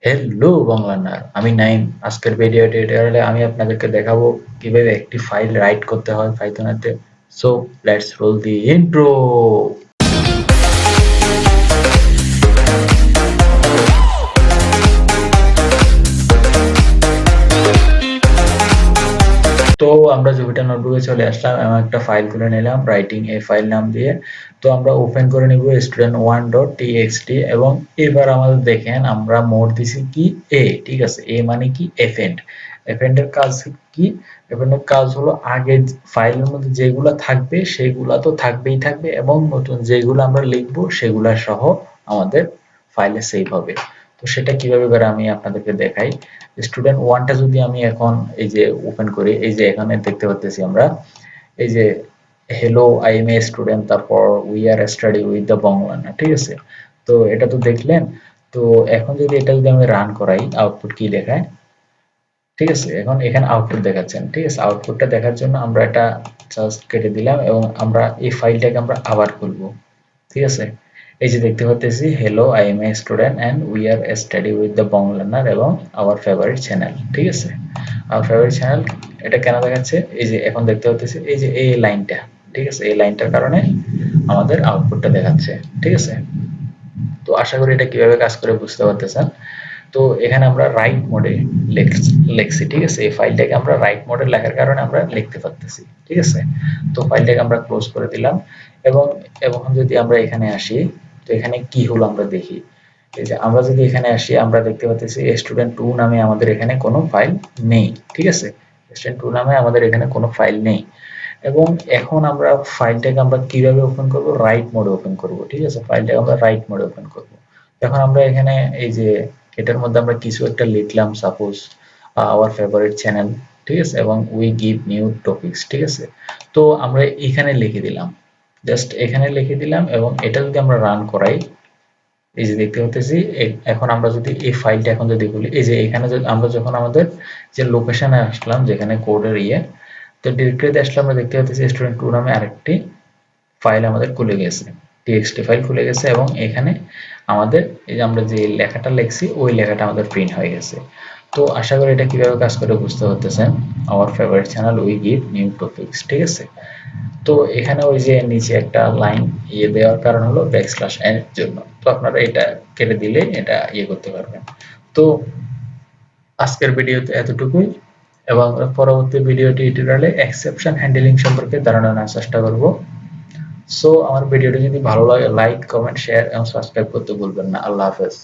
Hello বাংলার, আমি নাইম। আজকের ভিডিও টিউটোরিয়ালে আমি আপনাদেরকে দেখাবো কিভাবে একটি ফাইল রাইট করতে হয় পাইথনেতে। So let's roll the intro. তো আমরা জুপিটার নোটবুকে চলে আসলাম এবং একটা ফাইল খুলে নিলাম রাইটিং এ ফাইল নাম দিয়ে। তো আমরা ওপেন করে নিব student1.txt এবং এবার আমাদের দেখেন আমরা মোড দিছি কি এ, ঠিক আছে। এ মানে কি এফেন্ড। এফেন্ডের কাজ কি? এফেন্ডের কাজ হলো আগের ফাইলের মধ্যে যেগুলো থাকবে সেগুলা তো থাকবেই থাকবে এবং নতুন যেগুলো আমরা লিখবো সেগুলা সহ আমাদের ফাইলে সেভ হবে। তো সেটা কিভাবে করে আমি আপনাদেরকে দেখাই। স্টুডেন্ট ওয়ানটা যদি আমি এখন এই যে ওপেন করি, এই যে এখানে দেখতে পাচ্ছি আমরা এই যে hello I am a student, তারপর we are study with the Bangla, ঠিক আছে। তো এটা তো দেখলেন। তো এখন যদি এটা যদি আমি রান করাই, আউটপুট কি দেখায়, ঠিক আছে। এখন এখানে আউটপুট দেখাচ্ছেন, ঠিক আছে। আউটপুটটা দেখার জন্য আমরা এটা জাস্ট কেটে দিলাম এবং আমরা এই ফাইলটাকে আমরা আবার খুলবো, ঠিক আছে। এই যে দেখতে পাচ্ছি hello I am a student and we are study with the Bangla এবং আওয়ার ফেভারিট চ্যানেল, ঠিক আছে। আওয়ার ফেভারিট চ্যানেল এটা কেন দেখাচ্ছে, এই যে এখন দেখতে পাচ্ছি এই যে এই লাইনটা, ঠিক আছে। এই লাইনটার কারণে আমাদের আউটপুটটা দেখাচ্ছে, ঠিক আছে। তো আশা করি এটা কিভাবে কাজ করে বুঝতে পারতেছেন। তো এখানে আমরা রাইট মোডে লিখছি, ঠিক আছে। এই ফাইলটাকে আমরা রাইট মোডে লেখার কারণে আমরা লিখতে পারতেছি, ঠিক আছে। তো ফাইলটাকে আমরা ক্লোজ করে দিলাম এবং এখন যদি আমরা এখানে আসি, তো এখানে কি হলো আমরা দেখি। এই যে আমরা যদি এখানে আসি আমরা দেখতে পাচ্ছি স্টুডেন্ট টু নামে আমাদের এখানে কোনো ফাইল নেই, ঠিক আছে। স্টুডেন্ট টু নামে আমাদের এখানে কোনো ফাইল নেই এবং এখন আমরা ফাইলটাকে আমরা কিভাবে ওপেন করব, রাইট মোডে ওপেন করব, ঠিক আছে। ফাইলটাকে আমরা রাইট মোডে ওপেন করব। এখন আমরা এখানে এই যে এটার মধ্যে আমরা কিছু একটা লিখলাম, সাপোজ আওয়ার ফেভারিট চ্যানেল, ঠিক আছে, এবং উই গিভ নিউ টপিকস, ঠিক আছে। তো আমরা এখানে লিখে দিলাম, জাস্ট এখানে লিখে দিলাম এবং এটা যদি আমরা রান করাই, এই যে দেখতে পাচ্ছি এখন আমরা যদি এই ফাইলটা এখন যদি খুলি, এই যে এখানে আমরা যখন আমাদের যে লোকেশনে আসলাম যেখানে কোডের তো ডিরেক্টরিতে আসলে আমরা দেখতে পাচ্ছি স্টুডেন্ট টু নামে আরেকটি ফাইল আমাদের খুলে গেছে, টিএক্সটি ফাইল খুলে গেছে এবং এখানে আমাদের এই যে আমরা যে লেখাটা লিখছি ওই লেখাটা আমাদের প্রিন্ট হয়ে গেছে। তো আশা করি এটা কিভাবে কাজ করে বুঝতে পারতেছেন। Hour favourite channel we give new topics, ঠিক আছে। তো এখানে ওই যে নিচে একটা লাইন দেওয়ার কারণ হলো ব্যাকস্ল্যাশ এর জন্য। তো আপনারা এটা কেটে দিলে এটা করতে পারবেন। তো আজকের ভিডিওতে এতটুকুই এবং পরবর্তী ভিডিও টিউটোরিয়ালে এক্সেপশন হ্যান্ডলিং সম্পর্কে ধারণা নেওয়ার চেষ্টা করব। সো আমার ভিডিওটি যদি ভালো লাগে লাইক, কমেন্ট, শেয়ার এবং সাবস্ক্রাইব করতে ভুলবেন না। আল্লাহ হাফেজ।